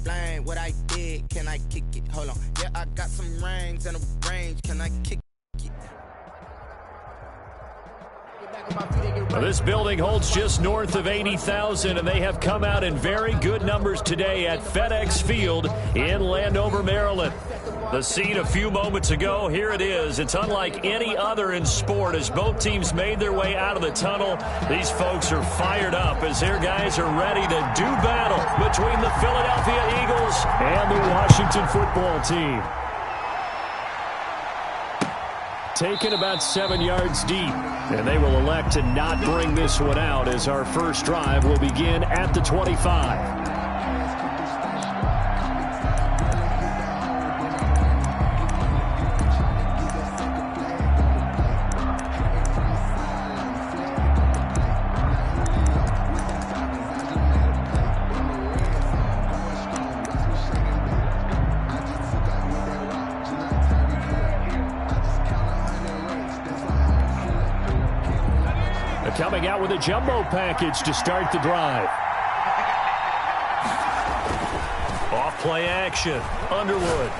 explain what I did. Can I kick it? Hold on. Yeah, I got some rings and a range. Can I kick it? This building holds just north of 80,000, and they have come out in very good numbers today at FedEx Field in Landover, Maryland. The scene a few moments ago, here it is. It's unlike any other in sport as both teams made their way out of the tunnel. These folks are fired up as their guys are ready to do battle between the Philadelphia Eagles and the Washington football team. Taken about 7 yards deep, and they will elect to not bring this one out as our first drive will begin at the 25. Coming out with a jumbo package to start the drive. Off play action. Underwood.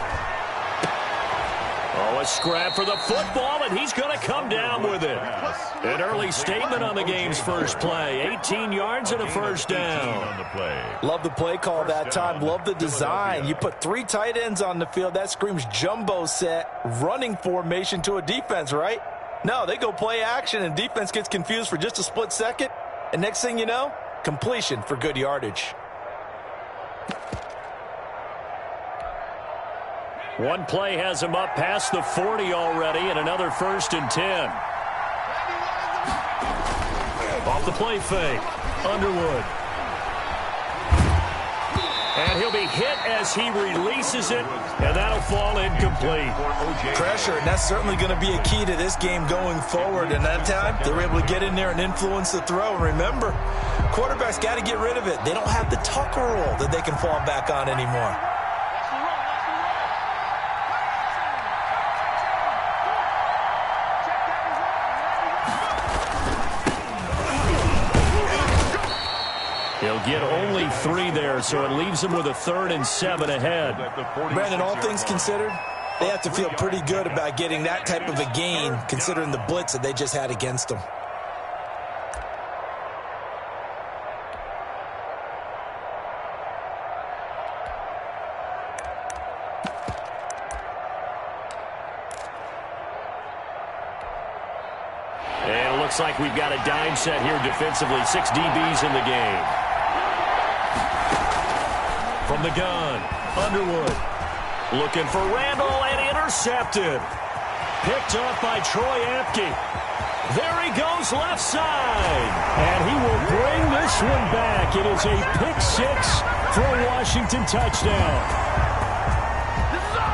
Oh, a scrap for the football, and he's going to come down with it. An early statement on the game's first play. 18 yards and a first down. Love the play call that time. Love the design. You put 3 tight ends on the field. That screams jumbo set, running formation to a defense, right? No, they go play action, and defense gets confused for just a split second. And next thing you know, completion for good yardage. One play has him up past the 40 already, and another 1st and 10. Off the play fake. Underwood. And he'll be hit as he releases it, and that'll fall incomplete. Pressure, and that's certainly going to be a key to this game going forward. And that time, they were able to get in there and influence the throw. And remember, quarterbacks got to get rid of it. They don't have the Tucker rule that they can fall back on anymore. He'll get only 3 there, so it leaves him with a 3rd and 7 ahead. Brandon, all things considered, they have to feel pretty good about getting that type of a gain, considering the blitz that they just had against them. And it looks like we've got a dime set here defensively. 6 DBs in the game. From the gun, Underwood. Looking for Randall, and intercepted. Picked off by Troy Apke. There he goes, left side. And he will bring this one back. It is a pick 6 for a Washington touchdown.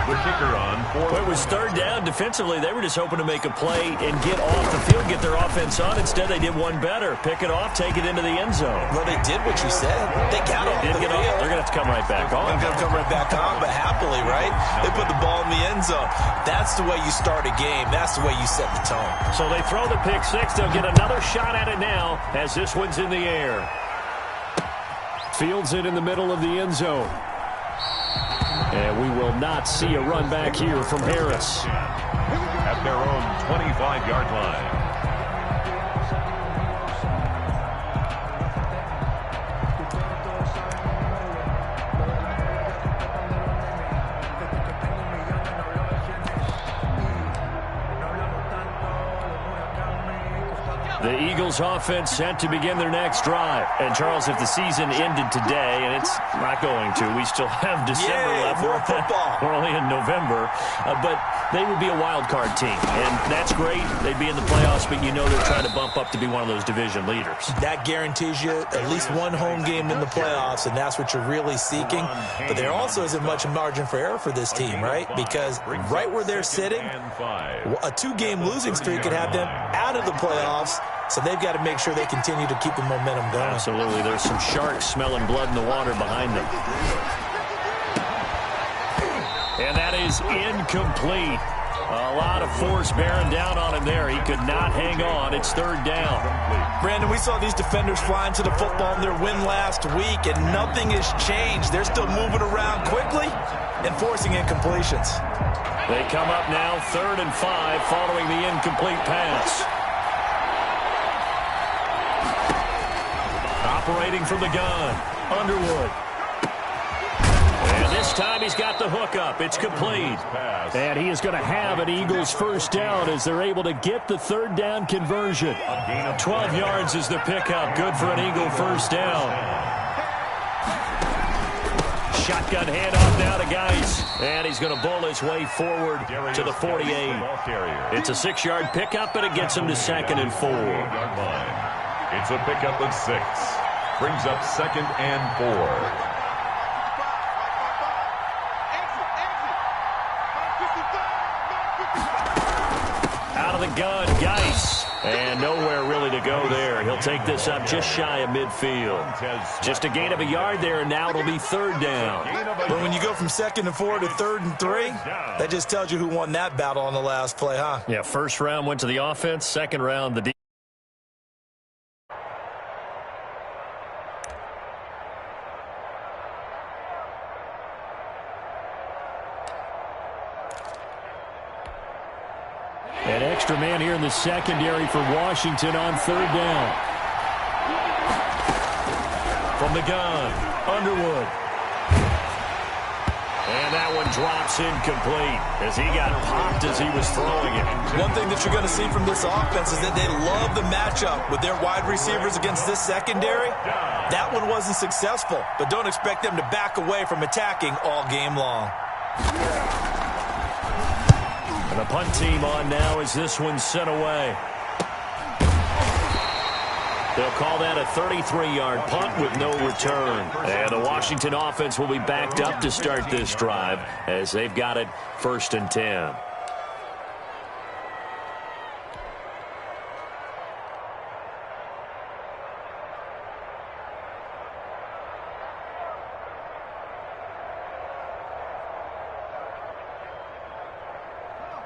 The kicker on. Well, it was 3rd down. Defensively, they were just hoping to make a play and get off the field, get their offense on. Instead, they did one better. Pick it off, take it into the end zone. Well, they did what you said. They got off the field. They're going to have to come right back on. They're going to come right back on, but happily, right? They put the ball in the end zone. That's the way you start a game. That's the way you set the tone. So they throw the pick 6. They'll get another shot at it now as this one's in the air. Fields it in the middle of the end zone. And we will not see a run back here from Harris. At their own 25-yard line. The Eagles offense set to begin their next drive. And, Charles, if the season ended today, and it's not going to, we still have December left. More football. We're only in November. But they would be a wild card team. And that's great. They'd be in the playoffs, but you know they're trying to bump up to be one of those division leaders. That guarantees you at least one home game in the playoffs, and that's what you're really seeking. But there also isn't much margin for error for this team, right? Because right where they're sitting, a 2-game losing streak could have them out of the playoffs. So they've got to make sure they continue to keep the momentum going. Absolutely. There's some sharks smelling blood in the water behind them. And that is incomplete. A lot of force bearing down on him there. He could not hang on. It's third down. Brandon, we saw these defenders flying to the football in their win last week, and nothing has changed. They're still moving around quickly and forcing incompletions. They come up now 3rd and 5 following the incomplete pass. Operating from the gun, Underwood. And this time he's got the hook up. It's complete. And he is going to have an Eagles first down as they're able to get the third down conversion. 12 yards is the pickup. Good for an Eagle first down. Shotgun handoff now to Geis. And he's going to bowl his way forward to the 48. It's a 6-yard pickup, and it gets him to 2nd and 4. It's a pickup of 6. Brings up 2nd and 4. Out of the gun, Geis. And nowhere really to go there. He'll take this up just shy of midfield. Just a gain of a yard there, and now it'll be 3rd down. But when you go from 2nd and 4 to 3rd and 3, that just tells you who won that battle on the last play, huh? Yeah, first round went to the offense. Second round, the defense. An extra man here in the secondary for Washington on 3rd down. From the gun, Underwood. And that one drops incomplete as he got popped as he was throwing it. One thing that you're going to see from this offense is that they love the matchup with their wide receivers against this secondary. That one wasn't successful, but don't expect them to back away from attacking all game long. And the punt team on now as this one's sent away. They'll call that a 33-yard punt with no return. And the Washington offense will be backed up to start this drive as they've got it 1st and 10.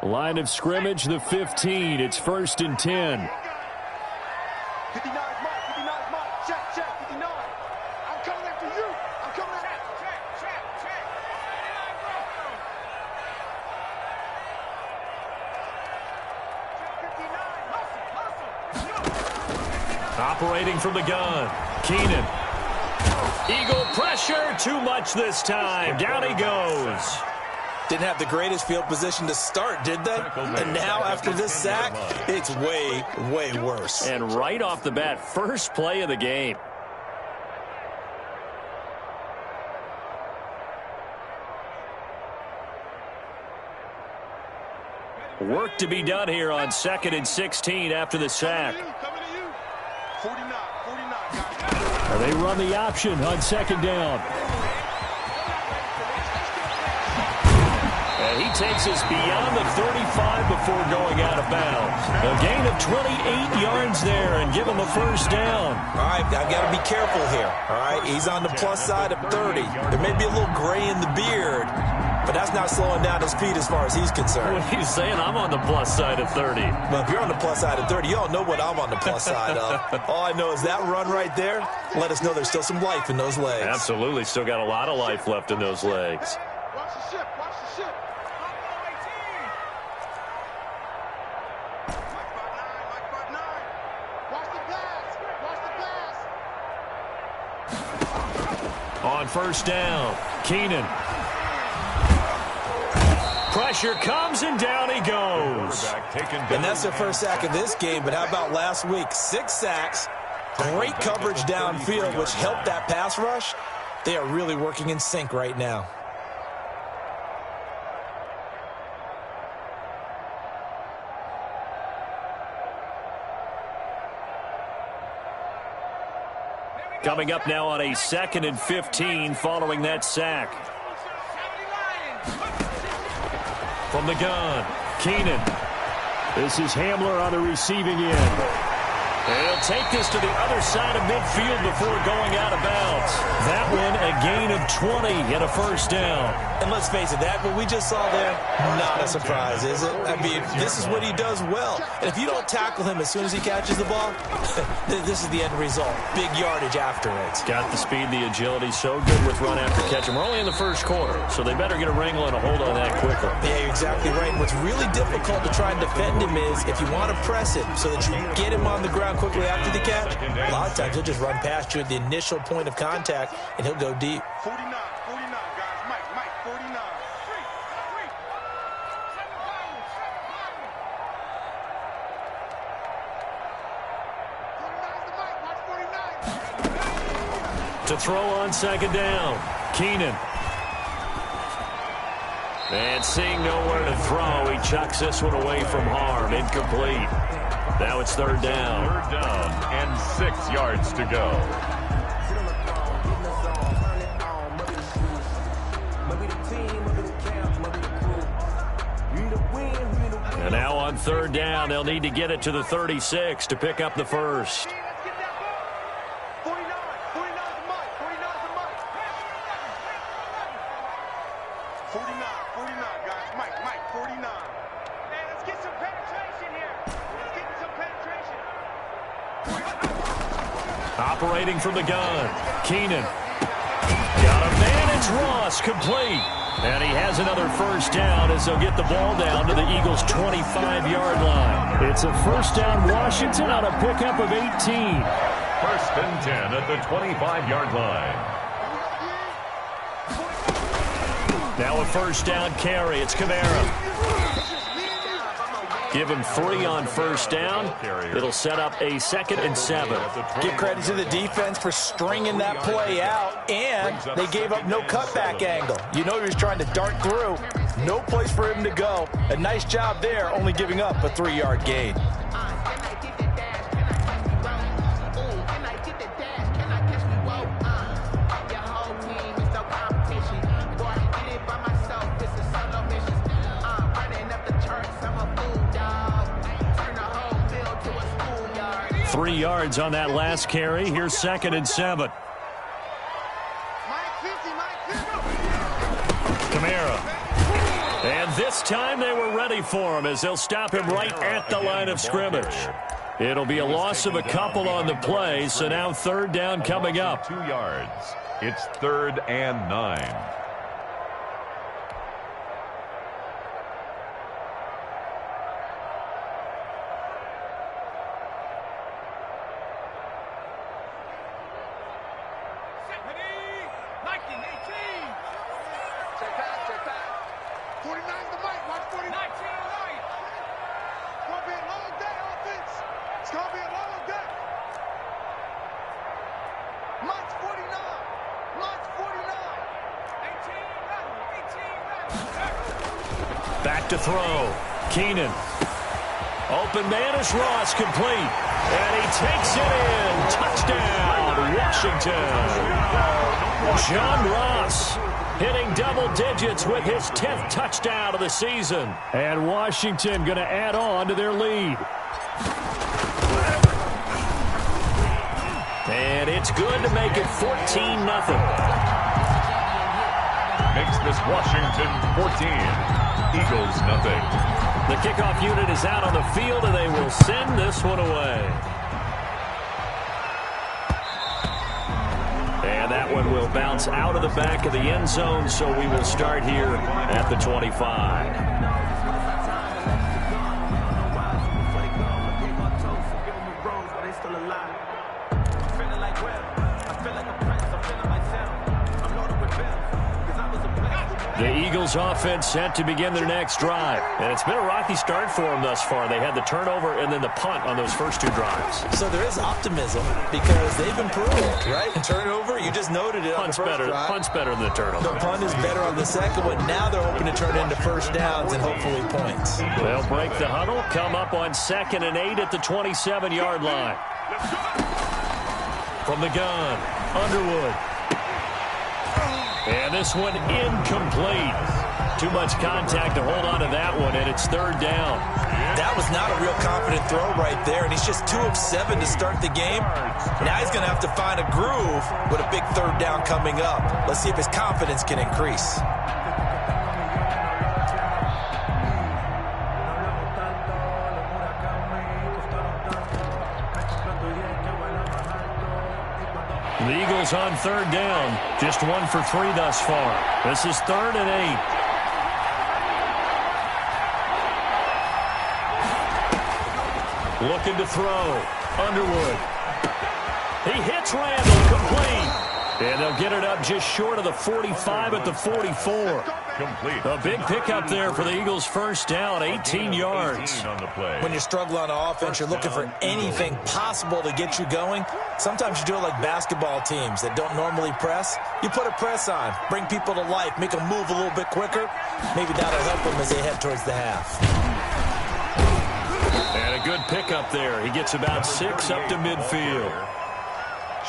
Line of scrimmage, the 15. It's 1st and 10. 59's mark, 59's mark. Check, 59. I'm coming after you. I'm coming after you. Operating from the gun, Keenan. Eagle pressure, too much this time. Down he goes. Didn't have the greatest field position to start, did they? And now, after this sack, it's way, way worse. And right off the bat, first play of the game. Work to be done here on 2nd and 16 after the sack. 49. They run the option on 2nd down. And he takes us beyond the 35 before going out of bounds. A gain of 28 yards there and give him a first down. All right, I've got to be careful here. All right, he's on the plus side of 30. There may be a little gray in the beard, but that's not slowing down his speed as far as he's concerned. What are you saying? I'm on the plus side of 30. Well, if you're on the plus side of 30, you all know what I'm on the plus side of. All I know is that run right there let us know there's still some life in those legs. Absolutely, still got a lot of life left in those legs. Watch the ship, watch the ship. Watch the pass, watch the pass. On 1st down, Keenan. Pressure comes, and down he goes. And that's their first sack of this game, but how about last week? 6 sacks, great coverage downfield, which helped that pass rush. They are really working in sync right now. Coming up now on a 2nd and 15 following that sack. From the gun, Keenan. This is Hamler on the receiving end. And he'll take this to the other side of midfield before going out of bounds. That one a gain of 20 and a first down. And let's face it, that what we just saw there, not a surprise, is it? I mean, this is what he does well. And if you don't tackle him as soon as he catches the ball, this is the end result. Big yardage afterwards. Got the speed, the agility, so good with run after catch. And we're only in the first quarter, so they better get a wrangle and a hold on that quickly. Yeah, you're exactly right. And what's really difficult to try and defend him is if you want to press him so that you get him on the ground quickly after the catch, a lot of times he'll just run past you at the initial point of contact, and he'll go deep. 49, guys. Mike, 49. To throw on second down, Keenan. And seeing nowhere to throw, he chucks this one away from harm. Incomplete. Now it's third down. Third down and 6 yards to go. And now on third down, they'll need to get it to the 36 to pick up the first. 49 is Mike. 49, guys. Mike, 49. Hey, let's get some penetration here. Let's get some penetration. Operating from the gun, Keenan. Got a man, it's Ross, complete. And he has another first down as they'll get the ball down to the Eagles' 25-yard line. It's a first down, Washington, on a pickup of 18. First and 10 at the 25-yard line. Now a first down carry. It's Kamara. Give him 3 on first down. It'll set up a 2nd and 7. Give credit to the defense for stringing that play out, and they gave up no cutback angle. You know he was trying to dart through. No place for him to go. A nice job there, only giving up a 3-yard gain. Three yards on that last carry. Here's 2nd and 7. Kamara. And this time they were ready for him as they'll stop him right at the line of scrimmage. It'll be a loss of a couple on the play, so now third down coming up. 2 yards. It's 3rd and 9. Back to throw. Keenan. Open man is Ross, complete. And he takes it in. Touchdown, Washington. John Ross hitting double digits with his 10th touchdown of the season. And Washington going to add on to their lead. And it's good to make it 14-0. Makes this Washington 14. Eagles nothing. The kickoff unit is out on the field, and they will send this one away. And that one will bounce out of the back of the end zone, so we will start here at the 25. The Eagles offense set to begin their next drive. And it's been a rocky start for them thus far. They had the turnover and then the punt on those first 2 drives. So there is optimism because they've improved, right? Turnover, you just noted it on the first drive. Punt's better than the turnover. The punt is better on the second one. Now they're hoping to turn it into first downs and hopefully points. They'll break the huddle, come up on 2nd and 8 at the 27-yard line. From the gun, Underwood. And this one incomplete. Too much contact to hold on to that one, and it's third down. That was not a real confident throw right there, and he's just 2 of 7 to start the game. Now he's going to have to find a groove with a big third down coming up. Let's see if his confidence can increase. The Eagles on third down. Just 1 for 3 thus far. This is 3rd and 8. Looking to throw. Underwood. He hits Randall. Complete. And they'll get it up just short of the 45 at the 44. Complete. A big pickup there for the Eagles' first down, 18 yards. On the play. When you struggle on offense, you're looking for anything possible to get you going. Sometimes you do it like basketball teams that don't normally press. You put a press on, bring people to life, make them move a little bit quicker. Maybe that'll help them as they head towards the half. And a good pickup there. He gets about 6 up to midfield.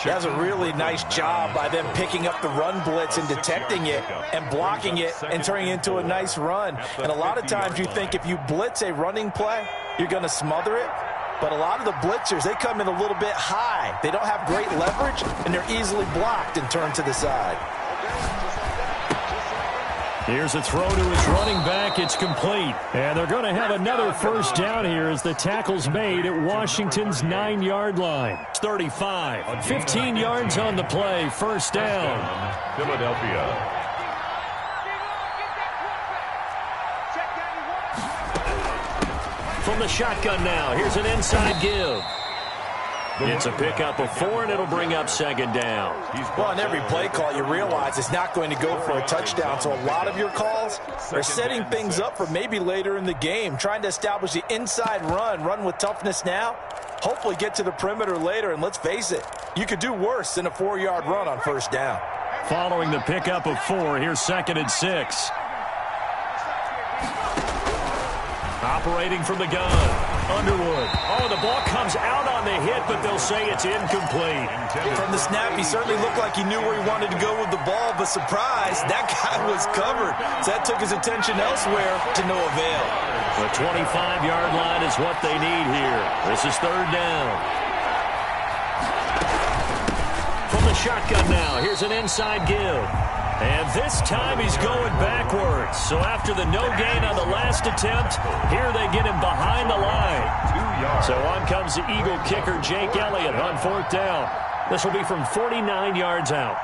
That's a really nice job by them picking up the run blitz and detecting it and blocking it and turning it into a nice run. And a lot of times you think if you blitz a running play, you're going to smother it. But a lot of the blitzers, they come in a little bit high. They don't have great leverage, and they're easily blocked and turned to the side. Here's a throw to his running back. It's complete. And they're going to have another first down here as the tackle's made at Washington's 9-yard line. It's 35. 15 yards on the play. First down. Philadelphia. From the shotgun now. Here's an inside give. It's a pickup of 4, and it'll bring up second down. Well, on every play call, you realize it's not going to go for a touchdown. So a lot of your calls are setting things up for maybe later in the game, trying to establish the inside run with toughness now, hopefully get to the perimeter later. And let's face it, you could do worse than a 4-yard run on first down. Following the pickup of 4, here's 2nd and 6. Operating from the gun. Underwood. Oh, the ball comes out on the hit, but they'll say it's incomplete. From the snap, he certainly looked like he knew where he wanted to go with the ball, but surprise, that guy was covered. So that took his attention elsewhere to no avail. The 25-yard line is what they need here. This is third down. From the shotgun now, here's an inside give. And this time he's going backwards. So after the no gain on the last attempt, here they get him behind the line. 2 yards. So on comes the Eagle kicker, Jake Elliott, on 4th down. This will be from 49 yards out.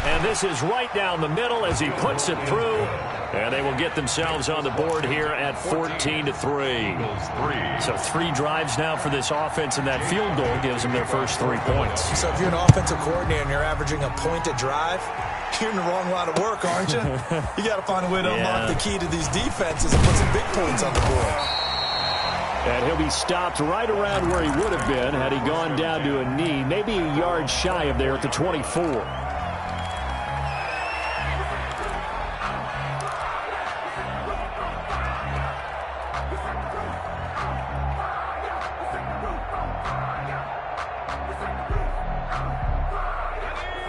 And this is right down the middle as he puts it through. And they will get themselves on the board here at 14-3. So 3 drives now for this offense, and that field goal gives them their first 3 points. So if you're an offensive coordinator and you're averaging a point a drive, you're in the wrong line of work, aren't you? You got to find a way to unlock the key to these defenses and put some big points on the board. And he'll be stopped right around where he would have been had he gone down to a knee, maybe a yard shy of there at the 24.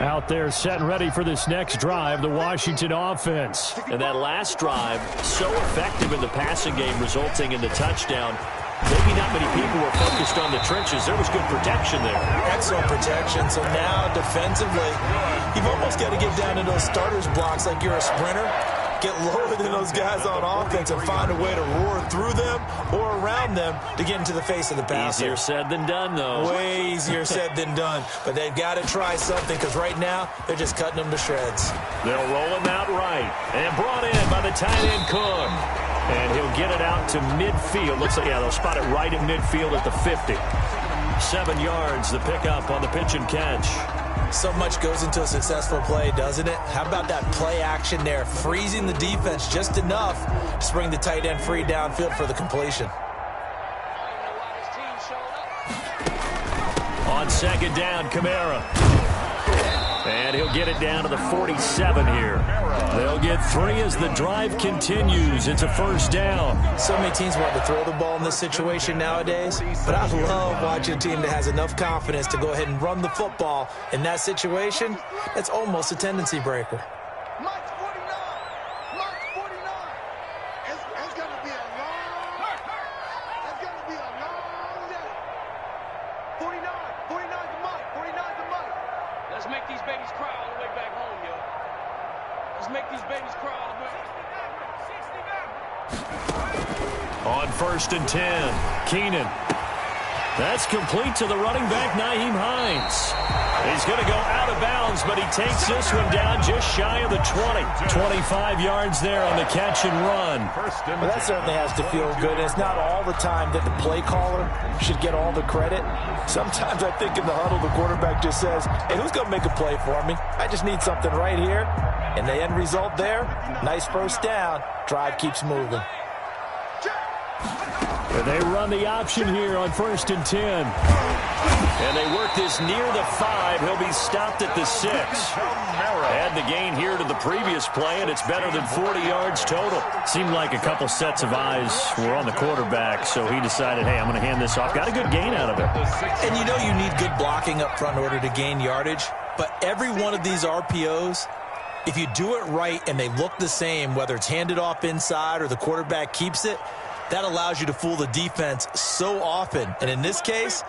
Out there set and ready for this next drive, the Washington offense. And that last drive, so effective in the passing game, resulting in the touchdown. Maybe not many people were focused on the trenches. There was good protection there. Excellent protection. So now defensively, you've almost got to get down to those starters blocks like you're a sprinter. Get lower than those guys on offense and find a way to roar through them or around them to get into the face of the passer. Easier said than done, though. Way easier said than done. But they've got to try something because right now they're just cutting them to shreds. They'll roll him out right. And brought in by the tight end Cook. And he'll get it out to midfield. Looks like, they'll spot it right at midfield at the 50. 7 yards, the pickup on the pitch and catch. So much goes into a successful play, doesn't it? How about that play action there? Freezing the defense just enough to bring the tight end free downfield for the completion. On second down, Kamara. And he'll get it down to the 47 here. They'll get 3 as the drive continues. It's a first down. So many teams want to throw the ball in this situation nowadays, but I love watching a team that has enough confidence to go ahead and run the football. In that situation, that's almost a tendency breaker. Mike's 49. Mike's 49. It's going to be a long day. It's going to be a long day. 49. 49's the Mike. 49's the Mike. Let's make these babies cry all the way back home, yo. Let's make these babies cry all the way. On 1st and 10, Keenan. That's complete to the running back, Nyheim Hines. He's going to go out of bounds, but he takes this one down just shy of the 20. 25 yards there on the catch and run. Well, that certainly has to feel good. And it's not all the time that the play caller should get all the credit. Sometimes I think in the huddle, the quarterback just says, hey, who's going to make a play for me? I just need something right here. And the end result there, nice first down. Drive keeps moving. And they run the option here on 1st and 10. And they work this near the 5. He'll be stopped at the 6. Add the gain here to the previous play, and it's better than 40 yards total. Seemed like a couple sets of eyes were on the quarterback, so he decided, hey, I'm going to hand this off. Got a good gain out of it. And you know you need good blocking up front in order to gain yardage, but every one of these RPOs, if you do it right and they look the same, whether it's handed off inside or the quarterback keeps it, that allows you to fool the defense so often. And in this case,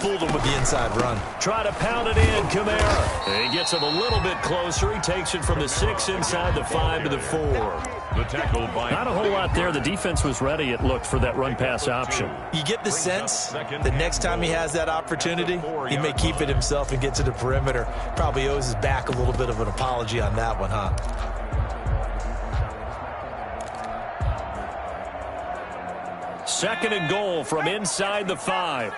fooled them with the inside run. Try to pound it in, Kamara. He gets him a little bit closer. He takes it from the 6 inside the 5 to the 4. The tackle by Not a whole lot there. The defense was ready, it looked, for that run-pass option. You get the sense that next time he has that opportunity, he may keep it himself and get to the perimeter. Probably owes his back a little bit of an apology on that one, huh? Second and goal from inside the 5.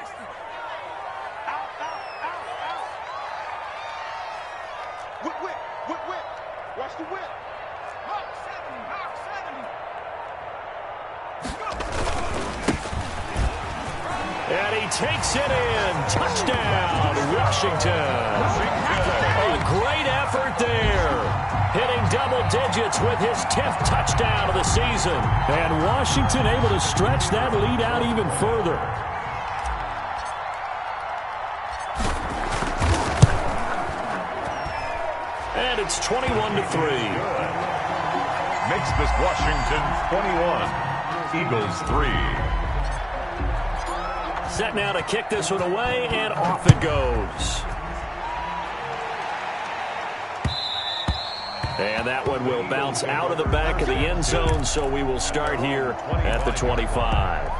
Whip. Watch the whip. Hawk 70. And he takes it in. Touchdown, Washington. A great effort there. Hitting double digits with his 10th touchdown of the season. And Washington able to stretch that lead out even further. And it's 21-3. makes this Washington 21, Eagles 3. Set now to kick this one away, and off it goes. And that one will bounce out of the back of the end zone, so we will start here at the 25.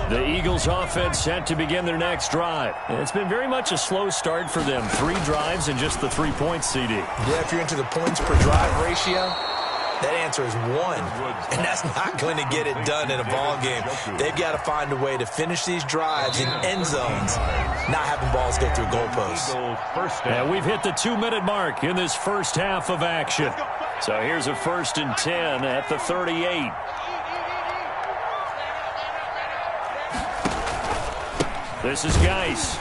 The Eagles offense set to begin their next drive. It's been very much a slow start for them. 3 drives and just the 3 points, CD. Yeah, if you're into the points per drive ratio, that answer is 1. And that's not going to get it done in a ball game. They've got to find a way to finish these drives in end zones, not having balls go through goalposts. And we've hit the 2-minute mark in this first half of action. So here's a 1st and 10 at the 38. This is Geis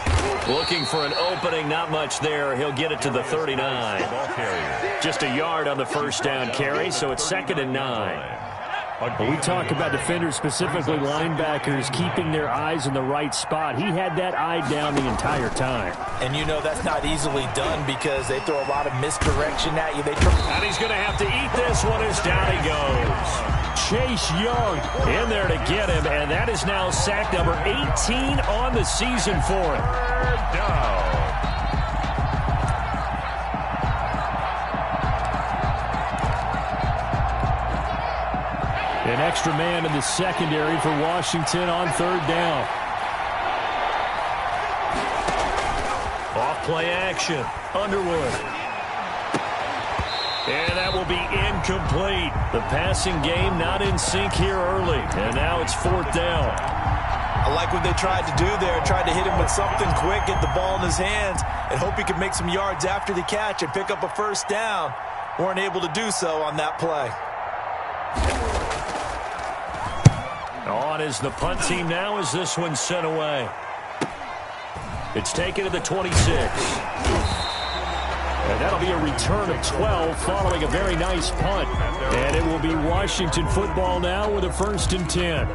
looking for an opening. Not much there. He'll get it to the 39. Just a yard on the first down carry, so it's 2nd and 9. We talk about defenders, specifically linebackers, keeping their eyes in the right spot. He had that eye down the entire time. And you know that's not easily done because they throw a lot of misdirection at you. And he's going to have to eat this one as down he goes. Chase Young in there to get him, and that is now sack number 18 on the season for him. An extra man in the secondary for Washington on 3rd down. Off play action. Underwood. And that will be incomplete. The passing game not in sync here early. And now it's 4th down. I like what they tried to do there. Tried to hit him with something quick, get the ball in his hands, and hope he could make some yards after the catch and pick up a first down. Weren't able to do so on that play. On is the punt team now as this one's sent away. It's taken to the 26. And that'll be a return of 12 following a very nice punt. And it will be Washington football now with a 1st and 10.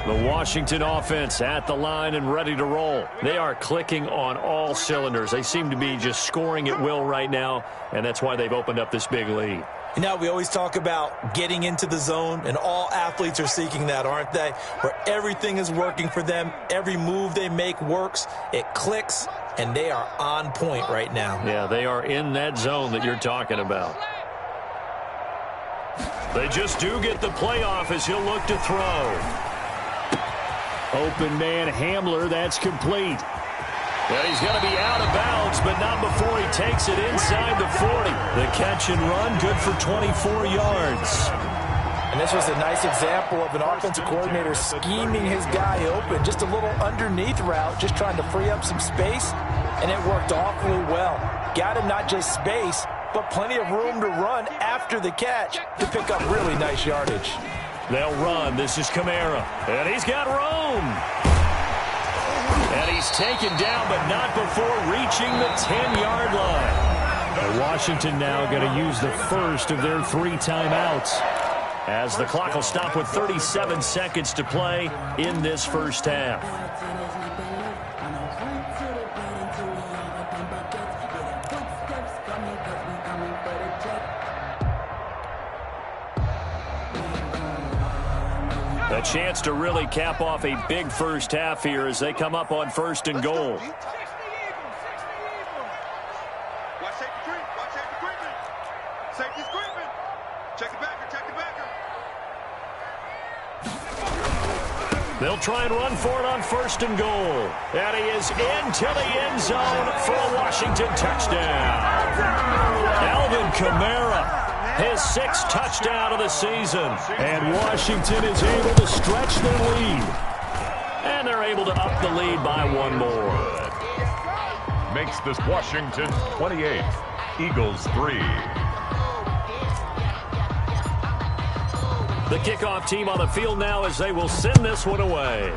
The Washington offense at the line and ready to roll. They are clicking on all cylinders. They seem to be just scoring at will right now, and that's why they've opened up this big lead. You know, we always talk about getting into the zone, and all athletes are seeking that, aren't they? Where everything is working for them. Every move they make works. It clicks, and they are on point right now. Yeah, they are in that zone that you're talking about. They just do get the playoff as he'll look to throw. Open man Hamler, that's complete. And he's going to be out of bounds, but not before he takes it inside the 40. The catch and run, good for 24 yards. And this was a nice example of an offensive coordinator scheming his guy open. Just a little underneath route, just trying to free up some space, and it worked awfully well. Got him not just space, but plenty of room to run after the catch to pick up really nice yardage. They'll run. This is Kamara. And he's got room. And he's taken down, but not before reaching the 10-yard line. And Washington now going to use the first of their 3 timeouts, as the clock will stop with 37 seconds to play in this first half. A chance to really cap off a big first half here as they come up on 1st and goal. Safety's creeping. Check the backer, check the backer. They'll try and run for it on 1st and goal. And he is into the end zone for a Washington touchdown. Alvin Kamara, his 6th touchdown of the season. And Washington is able to stretch their lead. And they're able to up the lead by 1 more. Makes this Washington 28, Eagles 3. The kickoff team on the field now as they will send this one away.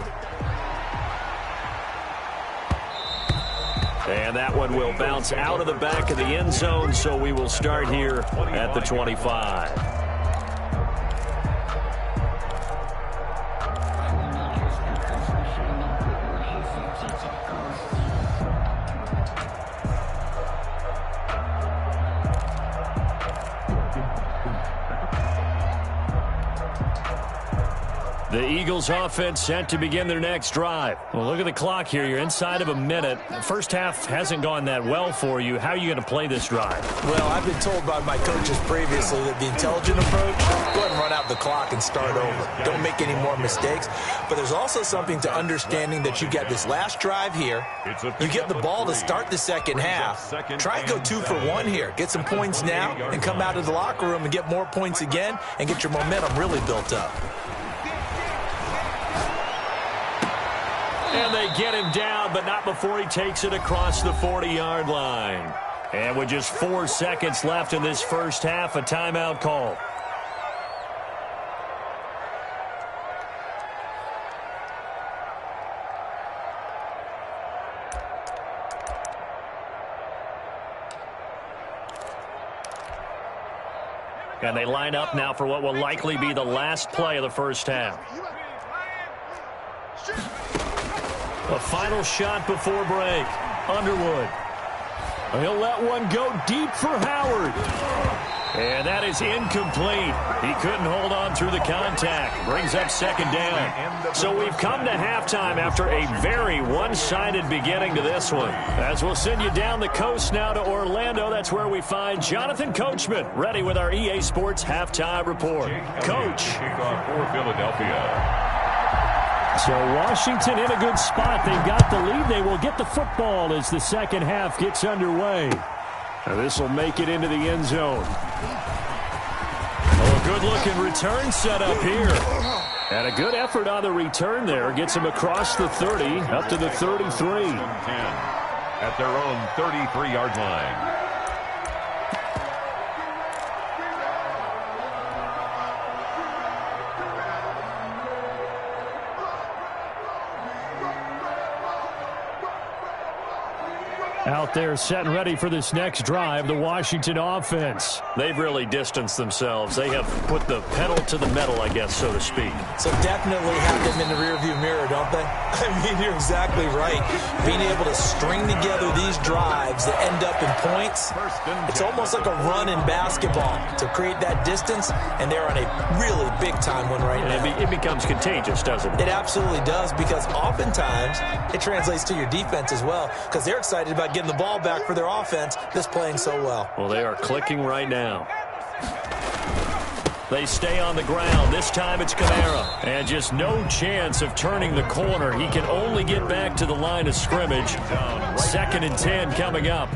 And that one will bounce out of the back of the end zone, so we will start here at the 25. The Eagles offense set to begin their next drive. Well, look at the clock here. You're inside of a minute. The first half hasn't gone that well for you. How are you going to play this drive? Well, I've been told by my coaches previously that the intelligent approach, go ahead and run out the clock and start over. Don't make any more mistakes. But there's also something to understanding that you get this last drive here. You get the ball to start the second half. Try and go 2 for 1 here. Get some points now and come out of the locker room and get more points again and get your momentum really built up. And they get him down, but not before he takes it across the 40-yard line. And with just 4 seconds left in this first half, a timeout call. And they line up now for what will likely be the last play of the first half. A final shot before break. Underwood. He'll let one go deep for Howard. And that is incomplete. He couldn't hold on through the contact. Brings up second down. So we've come to halftime after a very one-sided beginning to this one. As we'll send you down the coast now to Orlando, that's where we find Jonathan Coachman, ready with our EA Sports Halftime Report. Coach. Kickoff for Philadelphia. So Washington in a good spot. They've got the lead. They will get the football as the second half gets underway. Now this will make it into the end zone. Oh, good-looking return set up here. And a good effort on the return there. Gets him across the 30, up to the 33. 10 at their own 33-yard line. Out there set and ready for this next drive, the Washington offense. They've really distanced themselves. They have put the pedal to the metal, I guess, so to speak. So definitely have them in the rearview mirror, don't they? I mean, you're exactly right. Being able to string together these drives that end up in points, it's almost like a run in basketball to create that distance, and they're on a really big-time one right now. It becomes contagious, doesn't it? It absolutely does, because oftentimes it translates to your defense as well, because they're excited about getting the ball back for their offense that's playing so well. Well, they are clicking right now. They stay on the ground. This time it's Kamara. And just no chance of turning the corner. He can only get back to the line of scrimmage. 2nd and 10 coming up.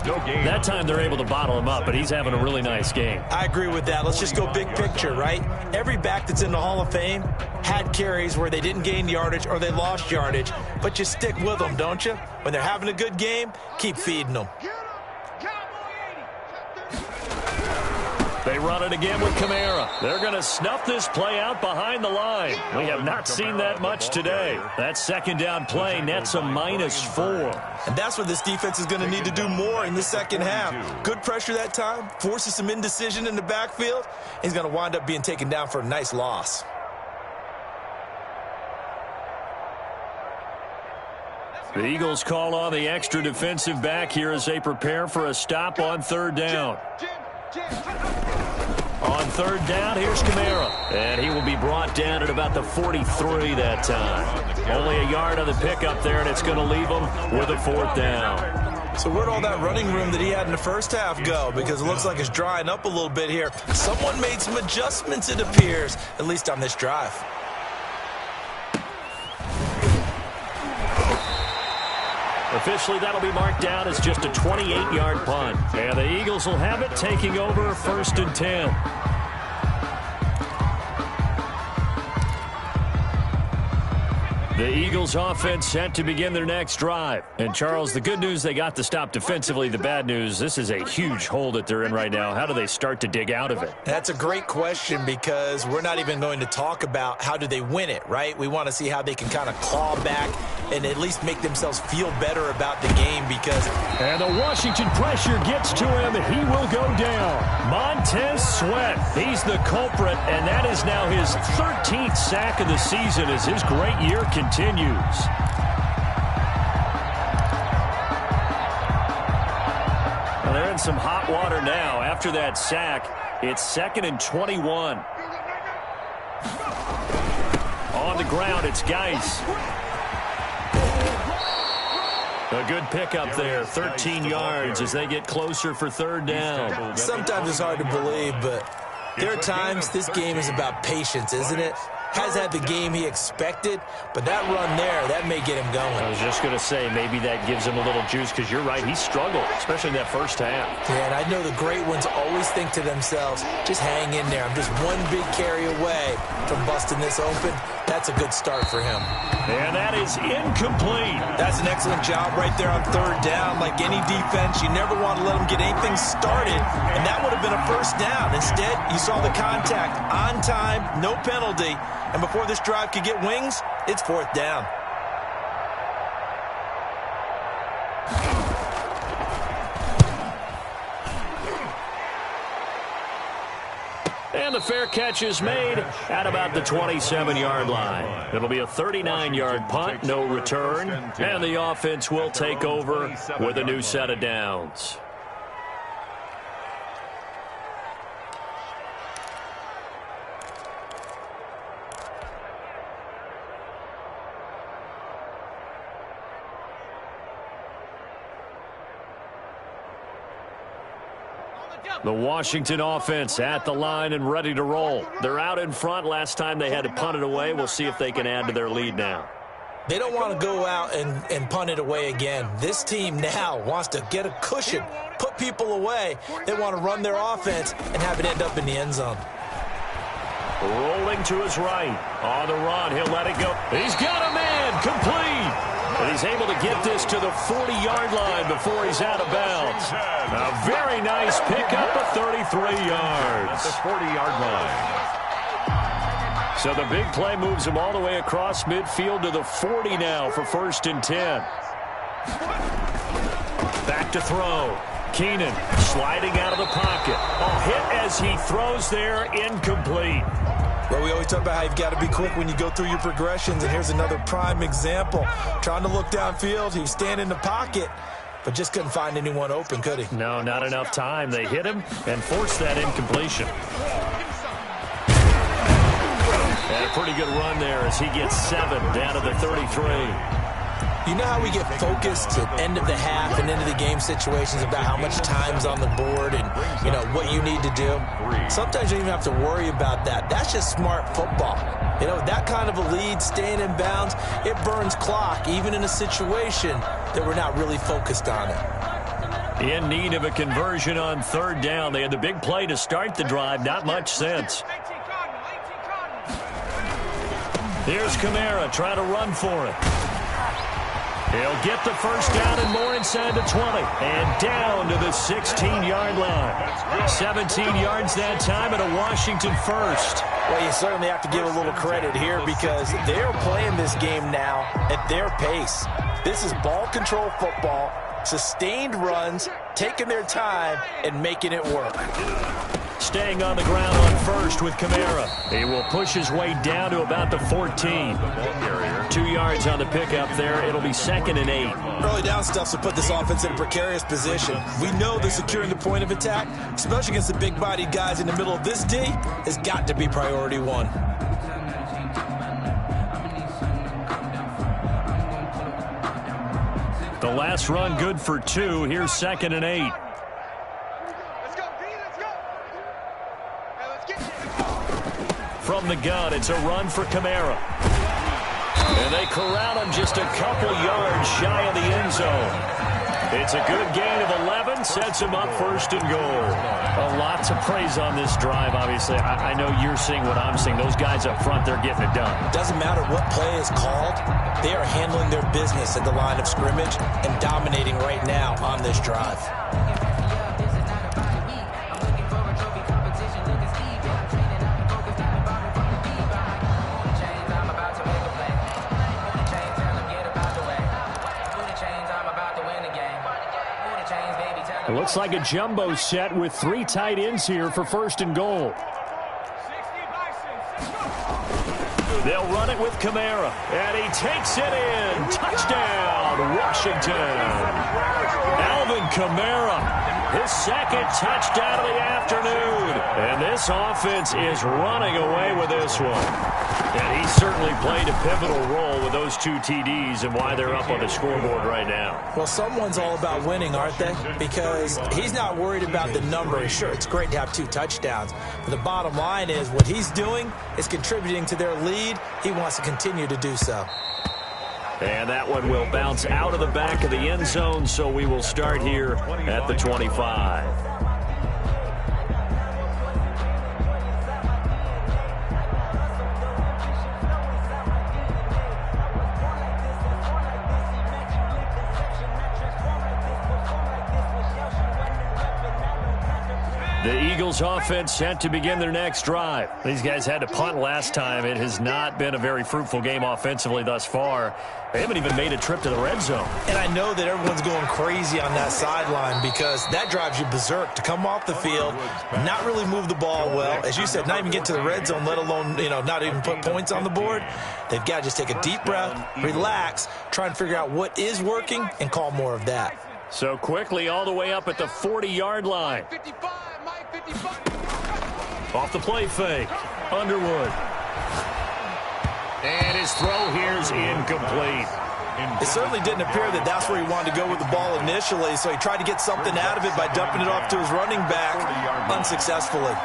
That time they're able to bottle him up, but he's having a really nice game. I agree with that. Let's just go big picture, right? Every back that's in the Hall of Fame had carries where they didn't gain yardage or they lost yardage, but you stick with them, don't you? When they're having a good game, keep feeding them. They run it again with Kamara. They're going to snuff this play out behind the line. We have not seen that much today. That 2nd down play nets a -4. And that's what this defense is going to need to do more in the second half. Good pressure that time, forces some indecision in the backfield. He's going to wind up being taken down for a nice loss. The Eagles call on the extra defensive back here as they prepare for a stop on 3rd down. On 3rd down, here's Kamara. And he will be brought down at about the 43 that time. Only a yard on the pickup there, and it's going to leave him with a 4th down. So where'd all that running room that he had in the first half go? Because it looks like it's drying up a little bit here. Someone made some adjustments, it appears, at least on this drive. Officially, that'll be marked down as just a 28-yard punt. And the Eagles will have it, taking over 1st and 10. The Eagles offense set to begin their next drive. And, Charles, the good news, they got the stop defensively. The bad news, this is a huge hole that they're in right now. How do they start to dig out of it? That's a great question, because we're not even going to talk about how do they win it, right? We want to see how they can kind of claw back and at least make themselves feel better about the game, because... And the Washington pressure gets to him. He will go down. Montez Sweat, he's the culprit, and that is now his 13th sack of the season as his great year continues. Well, they're in some hot water now. After that sack, it's 2nd and 21. On the ground, it's Geis. A good pickup there, 13 yards as they get closer for 3rd down. Sometimes it's hard to believe, but there are times this game is about patience, isn't it? Has had the game he expected, but that run there, that may get him going. I was just going to say, maybe that gives him a little juice, because you're right, he struggled, especially in that first half. Yeah, and I know the great ones always think to themselves, just hang in there. I'm just one big carry away from busting this open. That's a good start for him. And that is incomplete. That's an excellent job right there on 3rd down. Like any defense, you never want to let them get anything started, and that would have been a 1st down. Instead, you saw the contact on time, no penalty. And before this drive could get wings, it's 4th down. And the fair catch is made at about the 27-yard line. It'll be a 39-yard punt, no return, and the offense will take over with a new set of downs. The Washington offense at the line and ready to roll. They're out in front. Last time they had to punt it away. We'll see if they can add to their lead now. They don't want to go out and punt it away again. This team now wants to get a cushion, put people away. They want to run their offense and have it end up in the end zone. Rolling to his right. On the run, he'll let it go. He's got a man, complete. And he's able to get this to the 40-yard line before he's out of bounds. A very nice pickup of 33 yards. At the 40-yard line. So the big play moves him all the way across midfield to the 40 now for 1st and 10. Back to throw. Keenan sliding out of the pocket. A hit as he throws there, incomplete. Well, we always talk about how you've got to be quick when you go through your progressions, and here's another prime example. Trying to look downfield, he was standing in the pocket, but just couldn't find anyone open, could he? No, not enough time. They hit him and forced that incompletion. And a pretty good run there as he gets 7 down to the 33. You know how we get focused at end of the half and end of the game situations about how much time's on the board and, you know, what you need to do? Sometimes you don't even have to worry about that. That's just smart football. You know, that kind of a lead, staying in bounds, it burns clock, even in a situation that we're not really focused on it. In need of a conversion on 3rd down. They had the big play to start the drive. Not much sense. Here's Kamara trying to run for it. He'll get the 1st down and more inside the 20. And down to the 16-yard line. 17 yards that time and a Washington 1st. Well, you certainly have to give a little credit here because they're playing this game now at their pace. This is ball control football, sustained runs, taking their time, and making it work. Staying on the ground on 1st with Kamara. He will push his way down to about the 14. 2 yards on the pickup there. It'll be 2nd and 8. Early down stuff to put this offense in a precarious position. We know that securing the point of attack, especially against the big-bodied guys in the middle of this D, has got to be priority 1. The last run good for 2. Here's 2nd and 8. From the gun, it's a run for Kamara. And they corral him just a couple yards shy of the end zone. It's a good gain of 11, sets him up 1st and goal. Lots of praise on this drive, obviously. I know you're seeing what I'm seeing. Those guys up front, they're getting it done. Doesn't matter what play is called. They are handling their business at the line of scrimmage and dominating right now on this drive. It looks like a jumbo set with 3 tight ends here for 1st and goal. They'll run it with Kamara, and he takes it in. Touchdown, Washington. Alvin Kamara, his 2nd touchdown of the afternoon. And this offense is running away with this one. And he certainly played a pivotal role with those 2 TDs and why they're up on the scoreboard right now. Well, someone's all about winning, aren't they? Because he's not worried about the number. Sure, it's great to have 2 touchdowns. But the bottom line is what he's doing is contributing to their lead. He wants to continue to do so. And that one will bounce out of the back of the end zone, so we will start here at the 25. The Eagles offense set to begin their next drive. These guys had to punt last time. It has not been a very fruitful game offensively thus far. They haven't even made a trip to the red zone. And I know that everyone's going crazy on that sideline because that drives you berserk to come off the field, not really move the ball well. As you said, not even get to the red zone, let alone, not even put points on the board. They've got to just take a deep breath, relax, try and figure out what is working and call more of that. So quickly all the way up at the 40-yard line. Off the play fake. Underwood. And his throw here's incomplete. It certainly didn't appear that that's where he wanted to go with the ball initially, so he tried to get something out of it by dumping it off to his running back unsuccessfully.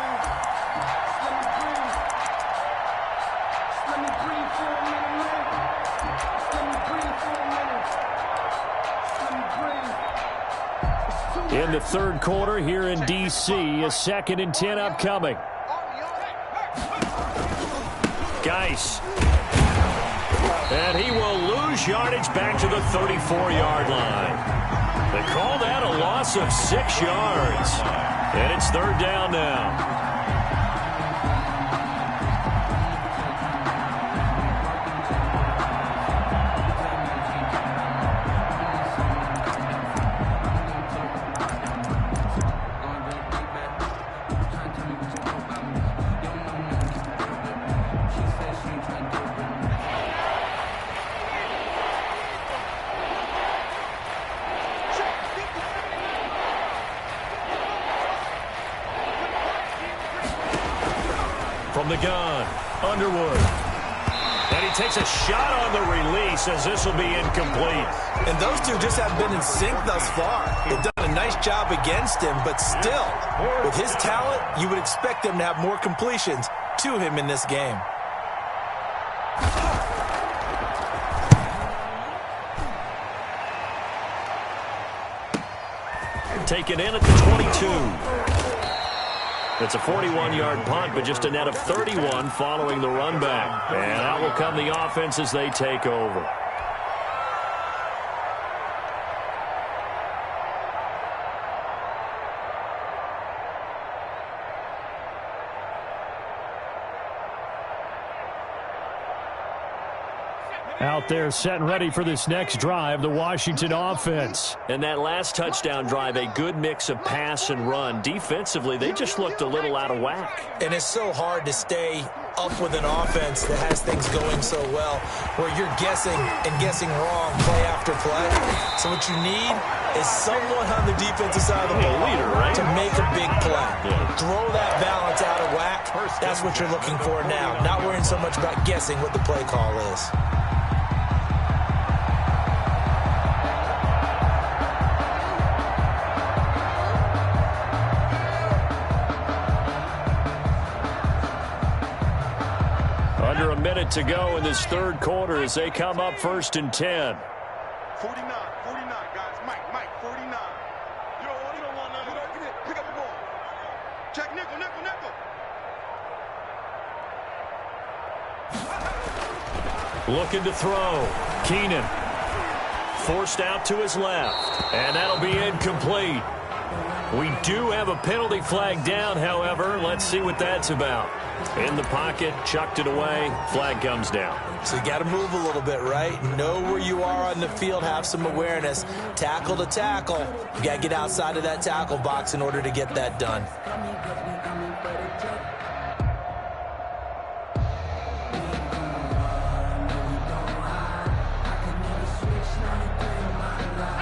In the 3rd quarter here in D.C., a 2nd and 10 upcoming. Geis. And he will lose yardage back to the 34-yard line. They call that a loss of 6 yards. And it's third down now. From the gun, Underwood. And he takes a shot on the release as this will be incomplete. And those two just have been in sync thus far. They've done a nice job against him, but still, with his talent, you would expect him to have more completions to him in this game. Taken in at the 22. It's a 41-yard punt, but just a net of 31 following the run back. And out will come the offense as they take over. Out there set and ready for this next drive, the Washington offense. And that last touchdown drive, a good mix of pass and run. Defensively, they just looked a little out of whack. And it's so hard to stay up with an offense that has things going so well, where you're guessing and guessing wrong play after play. So what you need is someone on the defensive side of the ball to make a big play. Throw that balance out of whack. That's what you're looking for now. Not worrying so much about guessing what the play call is. Under a minute to go in this third quarter as they come up 1st and 10. 49, guys. Mike, 49. You don't want none of that. Pick up the ball. Check nickel. Looking to throw. Keenan. Forced out to his left. And that'll be incomplete. We do have a penalty flag down, however. Let's see what that's about. In the pocket, chucked it away, flag comes down. So you got to move a little bit, right? Know where you are on the field, have some awareness. Tackle to tackle. You got to get outside of that tackle box in order to get that done.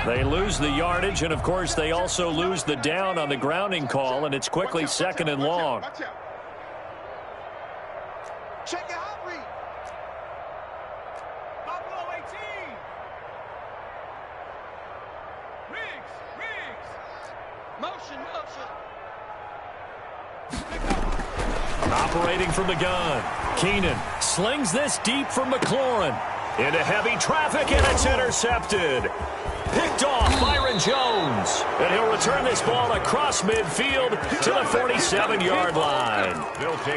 They lose the yardage, and of course they also lose the down on the grounding call, and it's quickly 2nd and long. Check your hot read. Buffalo 18. Motion. Operating from the gun. Keenan slings this deep from McLaurin. Into heavy traffic, and it's intercepted. Picked off Byron Jones. And he'll return this ball across midfield to the 47-yard line.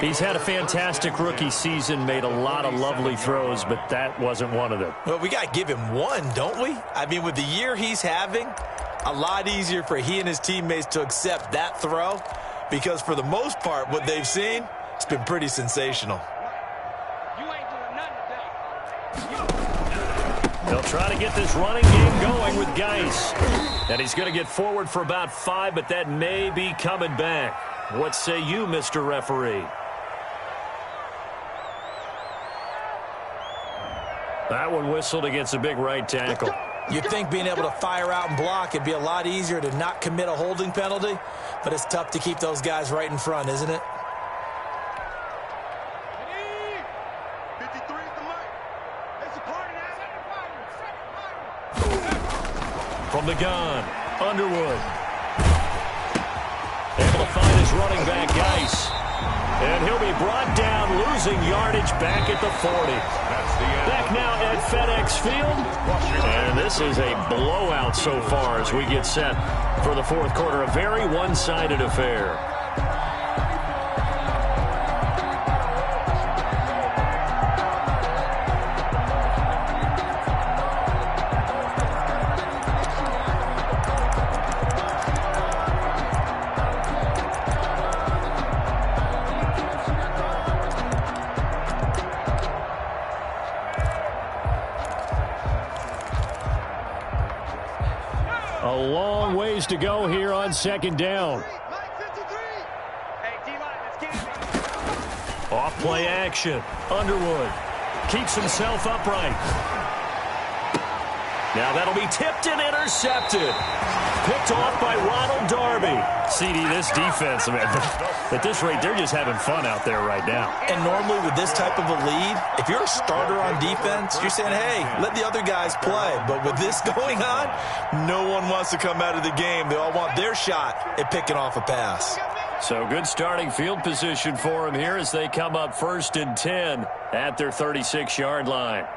He's had a fantastic rookie season, made a lot of lovely throws, but that wasn't one of them. Well, we got to give him one, don't we? I mean, with the year he's having, a lot easier for he and his teammates to accept that throw, because for the most part, what they've seen, it's been pretty sensational. You ain't doing nothing today. They'll try to get this running game going with Geis. And he's going to get forward for about 5, but that may be coming back. What say you, Mr. Referee? That one whistled against a big right tackle. You'd think being able to fire out and block it'd be a lot easier to not commit a holding penalty, but it's tough to keep those guys right in front, isn't it? 53 is the mic. It's a party now. From the gun, Underwood. Able to find his running back, Geis. And he'll be brought down, losing yardage back at the 40. Back now at FedEx Field. And this is a blowout so far as we get set for the fourth quarter. A very one-sided affair. A long ways to go here on second down. Off play action. Underwood keeps himself upright. Now that'll be tipped and intercepted. Picked off by Ronald Darby. CD, this defense, man, at this rate, they're just having fun out there right now. And normally with this type of a lead, if you're a starter on defense, you're saying, hey, let the other guys play. But with this going on, no one wants to come out of the game. They all want their shot at picking off a pass. So good starting field position for them here as they come up 1st and 10 at their 36-yard line.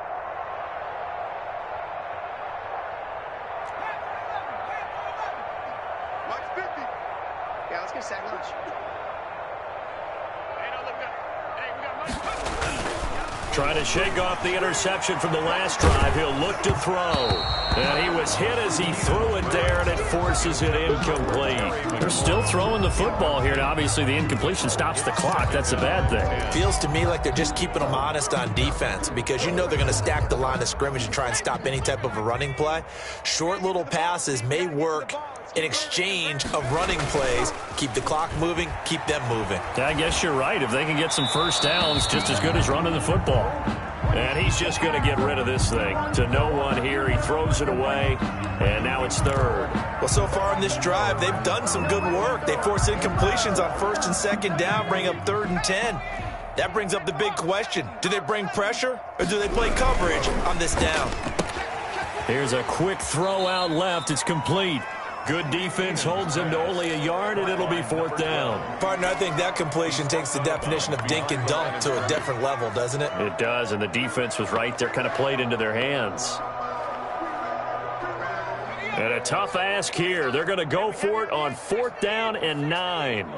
Trying to shake off the interception from the last drive. He'll look to throw. And he was hit as he threw it there, and it forces it incomplete. They're still throwing the football here. Now, obviously, the incompletion stops the clock. That's a bad thing. Feels to me like they're just keeping them honest on defense because you know they're going to stack the line of scrimmage and try and stop any type of a running play. Short little passes may work in exchange of running plays. Keep the clock moving, keep them moving. I guess you're right. If they can get some first downs, just as good as running the football. And he's just going to get rid of this thing. To no one here. He throws it away, and now it's 3rd. Well, so far in this drive, they've done some good work. They force incompletions on 1st and 2nd down, bring up 3rd and 10. That brings up the big question. Do they bring pressure, or do they play coverage on this down? Here's a quick throw out left. It's complete. Good defense holds him to only a yard, and it'll be 4th down. Partner, I think that completion takes the definition of dink and dunk to a different level, doesn't it? It does, and the defense was right there, kind of played into their hands. And a tough ask here. They're going to go for it on 4th down and 9.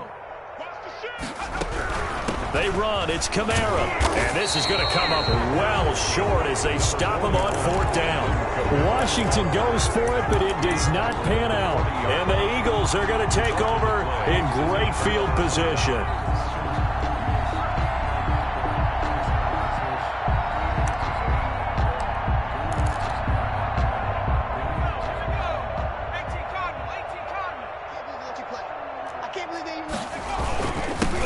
They run. It's Kamara. And this is going to come up well short as they stop him on 4th down. Washington goes for it, but it does not pan out. And the Eagles are going to take over in great field position.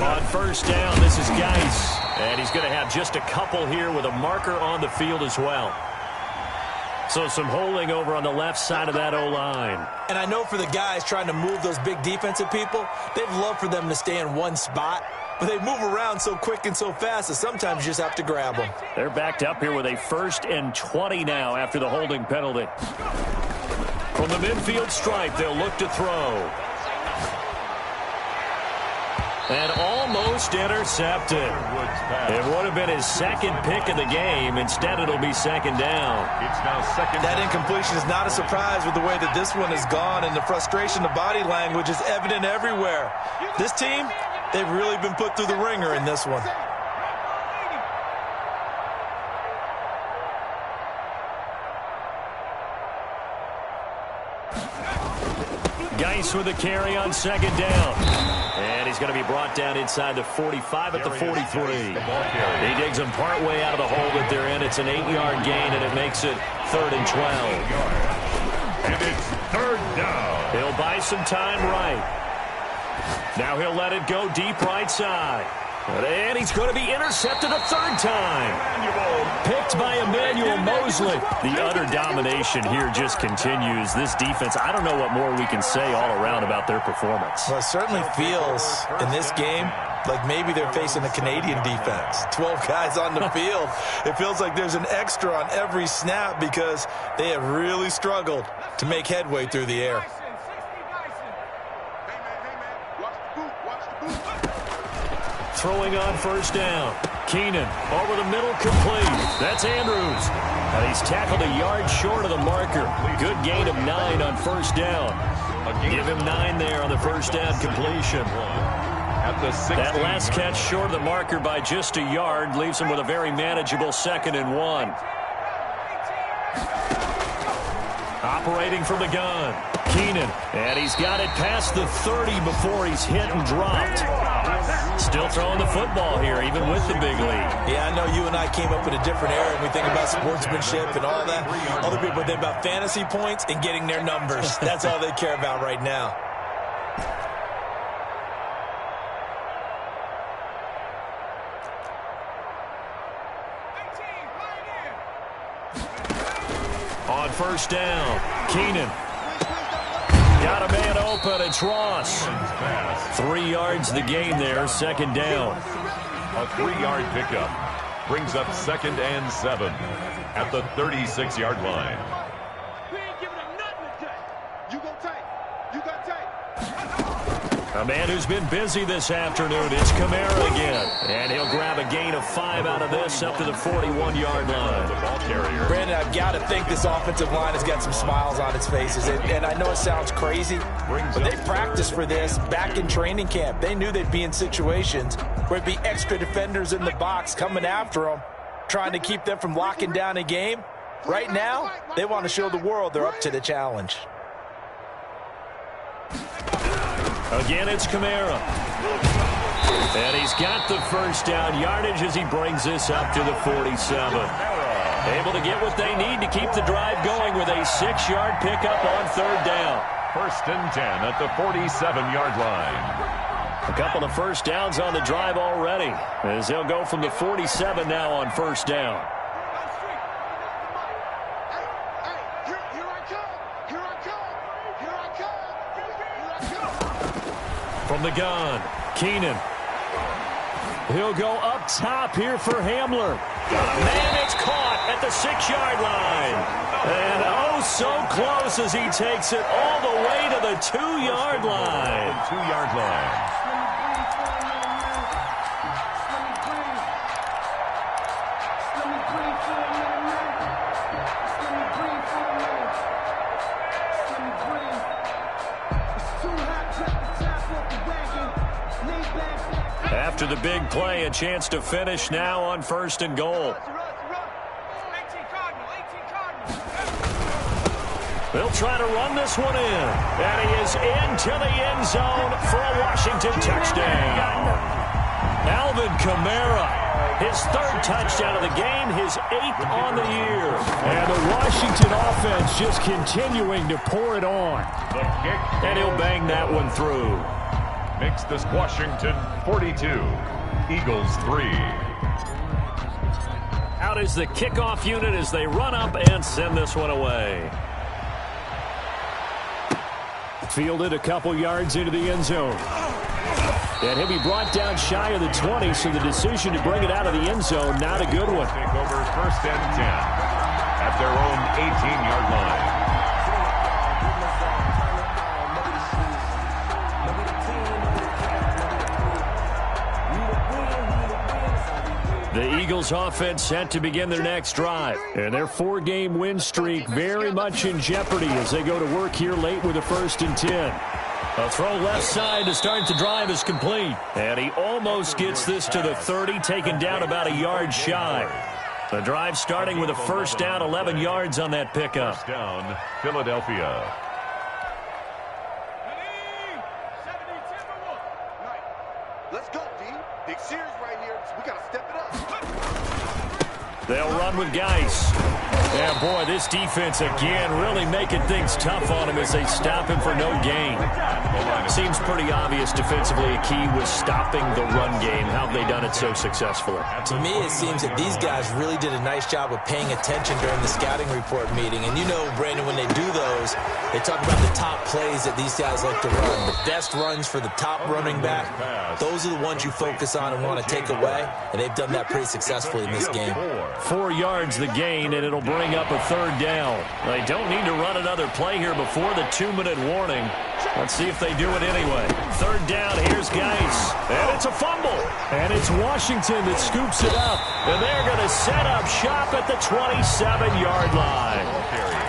On 1st down, this is Geis. And he's going to have just a couple here with a marker on the field as well. So some holding over on the left side of that O-line. And I know for the guys trying to move those big defensive people, they'd love for them to stay in one spot. But they move around so quick and so fast that sometimes you just have to grab them. They're backed up here with a 1st and 20 now after the holding penalty. From the midfield stripe, they'll look to throw. And almost intercepted. It would have been his 2nd pick of the game. Instead, it'll be 2nd down. It's now 2nd. That incompletion is not a surprise with the way that this one has gone, and the frustration, the body language is evident everywhere. This team, they've really been put through the ringer in this one. Geis with a carry on 2nd down. And he's going to be brought down inside the 45 at the 43. He digs him partway out of the hole that they're in. It's an 8-yard gain, and it makes it 3rd and 12. And it's 3rd down. He'll buy some time right. Now he'll let it go deep right side. And he's going to be intercepted a 3rd time. Picked by Emmanuel Mosley. The utter domination here just continues. This defense, I don't know what more we can say all around about their performance. Well, it certainly feels in this game like maybe they're facing a Canadian defense. 12 guys on the field. It feels like there's an extra on every snap because they have really struggled to make headway through the air. Throwing on 1st down. Keenan over the middle, complete. That's Andrews. And he's tackled a yard short of the marker. Good gain of 9 on 1st down. Give him 9 there on the 1st down completion. That last catch short of the marker by just a yard leaves him with a very manageable 2nd and 1. Operating from the gun, Keenan, and he's got it past the 30 before he's hit and dropped. Still throwing the football here, even with the big lead. Yeah, I know you and I came up in a different era, and we think about sportsmanship and all that. Other people think about fantasy points and getting their numbers. That's all they care about right now. On first down, Keenan. Got a man open, it's Ross. 3 yards the gain there, second down. A 3-yard pickup brings up 2nd and 7 at the 36-yard line. We ain't giving them nothing today. You go tight. You got tight. A man who's been busy this afternoon is Kamara again. And he'll grab a gain of 5 out of this up to the 41-yard line. The ball carrier. Brandon, I've got to think this offensive line has got some smiles on its faces. And I know it sounds crazy, but they practiced for this back in training camp. They knew they'd be in situations where it'd be extra defenders in the box coming after them, trying to keep them from locking down a game. Right now, they want to show the world they're up to the challenge. Again, it's Kamara. And he's got the first down yardage as he brings this up to the 47. Able to get what they need to keep the drive going with a 6-yard pickup on third down. 1st and 10 at the 47-yard line. A couple of first downs on the drive already, as they'll go from the 47 now on first down. From the gun, Keenan. He'll go up top here for Hamler. Man, it's caught at the 6-yard line. And oh, so close as he takes it all the way to the 2-yard line. 2-yard line. After the big play, a chance to finish now on 1st and goal. They'll try to run this one in. And he is into the end zone for a Washington touchdown. Alvin Kamara, his 3rd touchdown of the game, his 8th on the year. And the Washington offense just continuing to pour it on. And he'll bang that one through. Makes this Washington 42, Eagles 3. Out is the kickoff unit as they run up and send this one away. Fielded a couple yards into the end zone. And he'll be brought down shy of the 20, so the decision to bring it out of the end zone, not a good one. Take over 1st and 10 at their own 18-yard line. The Eagles offense set to begin their next drive. And their 4-game win streak very much in jeopardy as they go to work here late with a 1st and 10. A throw left side to start the drive is complete. And he almost gets this to the 30, taken down about a yard shy. The drive starting with a 1st down, 11 yards on that pickup. 1st down, Philadelphia. Let's go, D. Big series right here. We got to step it up. They'll run with Geis. Yeah, boy, this defense again really making things tough on him as they stop him for no gain. Seems pretty obvious defensively a key was stopping the run game. How have they done it so successfully? To me, it seems that these guys really did a nice job of paying attention during the scouting report meeting. And you know, Brandon, when they do those, they talk about the top plays that these guys like to run. The best runs for the top running back. Those are the ones you focus on and want to take away. And they've done that pretty successfully in this game. 4 yards the gain, and it'll bring up a 3rd down. They don't need to run another play here before the 2-minute warning. Let's see if they do it anyway. 3rd down, here's Geis. And it's a fumble. And it's Washington that scoops it up. And they're going to set up shop at the 27-yard line.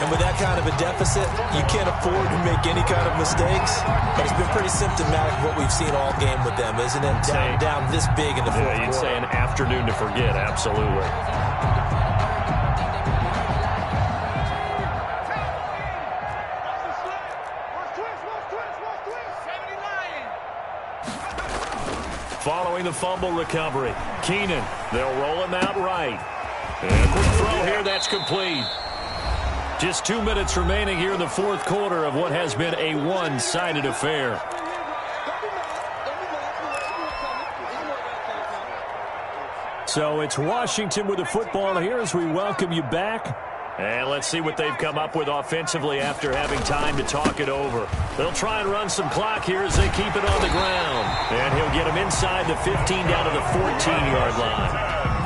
And with that kind of a deficit, you can't afford to make any kind of mistakes. But it's been pretty symptomatic of what we've seen all game with them, isn't it? Down this big in the fourth quarter. You'd say an afternoon to forget, absolutely. following the fumble recovery. Keenan, they'll roll him out right. And quick throw here, that's complete. Just 2 minutes remaining here in the fourth quarter of what has been a one-sided affair. So it's Washington with the football here as we welcome you back. And let's see what they've come up with offensively after having time to talk it over. They'll try and run some clock here as they keep it on the ground. And he'll get them inside the 15 down to the 14-yard line.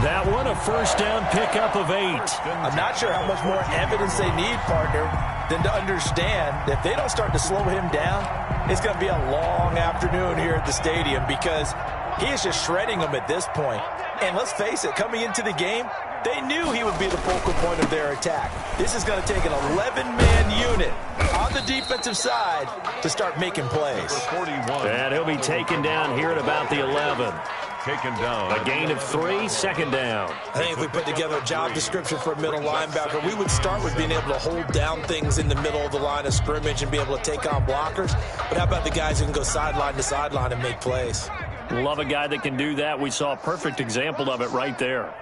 That one, a first down pickup of 8. I'm not sure how much more evidence they need, partner, than to understand that if they don't start to slow him down, it's going to be a long afternoon here at the stadium because he is just shredding them at this point. And let's face it, coming into the game, they knew he would be the focal point of their attack. This is going to take an 11-man unit on the defensive side to start making plays. And he'll be taken down here at about the 11. Taken down. A gain of 3, second down. I think if we put together a job description for a middle linebacker, we would start with being able to hold down things in the middle of the line of scrimmage and be able to take on blockers. But how about the guys who can go sideline to sideline and make plays? Love a guy that can do that. We saw a perfect example of it right there.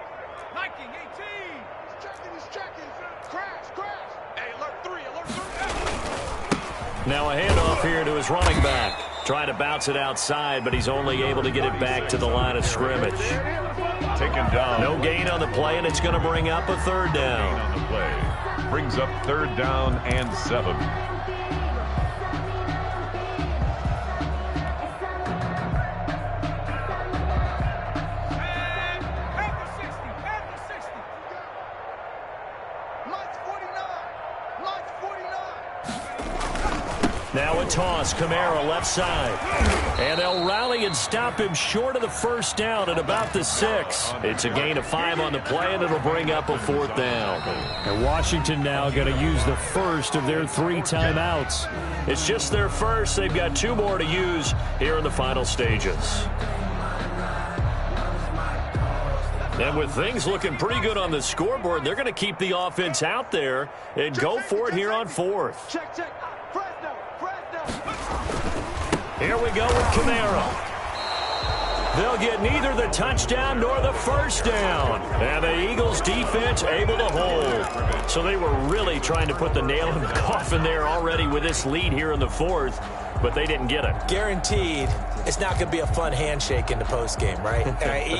Now a handoff here to his running back. Trying to bounce it outside, but he's only able to get it back to the line of scrimmage. Taken down. No gain on the play, and it's going to bring up a third down. On the play. Brings up third down and 7. Now a toss, Kamara left side. And they'll rally and stop him short of the first down at about the 6. It's a gain of 5 on the play, and it'll bring up a fourth down. And Washington now going to use the first of their 3 timeouts. It's just their first. They've got 2 more to use here in the final stages. And with things looking pretty good on the scoreboard, they're going to keep the offense out there and go for it here on 4th. Check. Here we go with Kamara. They'll get neither the touchdown nor the first down. And the Eagles defense able to hold. So they were really trying to put the nail in the coffin there already with this lead here in the 4th, but they didn't get it. Guaranteed it's not going to be a fun handshake in the postgame, right?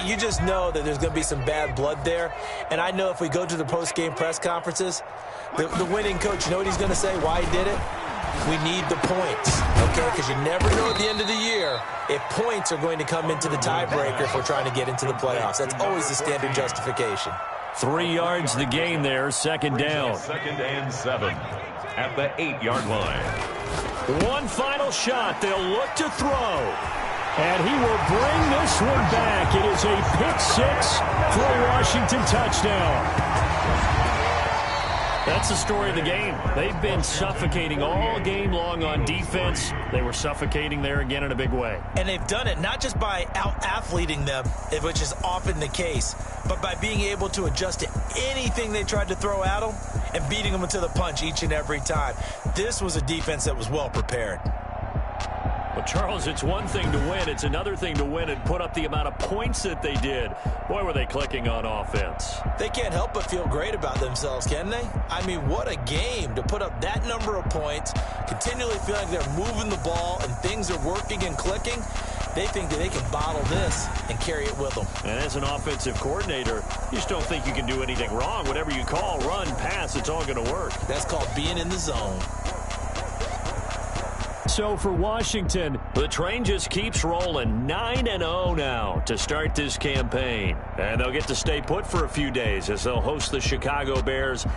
You just know that there's going to be some bad blood there. And I know if we go to the postgame press conferences, the winning coach, you know what he's going to say, why he did it? We need the points, okay? Because you never know at the end of the year if points are going to come into the tiebreaker if we're trying to get into the playoffs. That's always the standard justification. 3 yards the gain there, second down. Second and 7 at the 8-yard line. One final shot. They'll look to throw. And he will bring this one back. It is a pick 6 for a Washington touchdown. That's the story of the game. They've been suffocating all game long on defense. They were suffocating there again in a big way. And they've done it not just by out-athleting them, which is often the case, but by being able to adjust to anything they tried to throw at them and beating them to the punch each and every time. This was a defense that was well prepared. Well, Charles, it's one thing to win. It's another thing to win and put up the amount of points that they did. Boy, were they clicking on offense. They can't help but feel great about themselves, can they? I mean, what a game to put up that number of points, continually feel like they're moving the ball and things are working and clicking. They think that they can bottle this and carry it with them. And as an offensive coordinator, you just don't think you can do anything wrong. Whatever you call, run, pass, it's all going to work. That's called being in the zone. So for Washington, the train just keeps rolling. 9-0 now to start this campaign. And they'll get to stay put for a few days as they'll host the Chicago Bears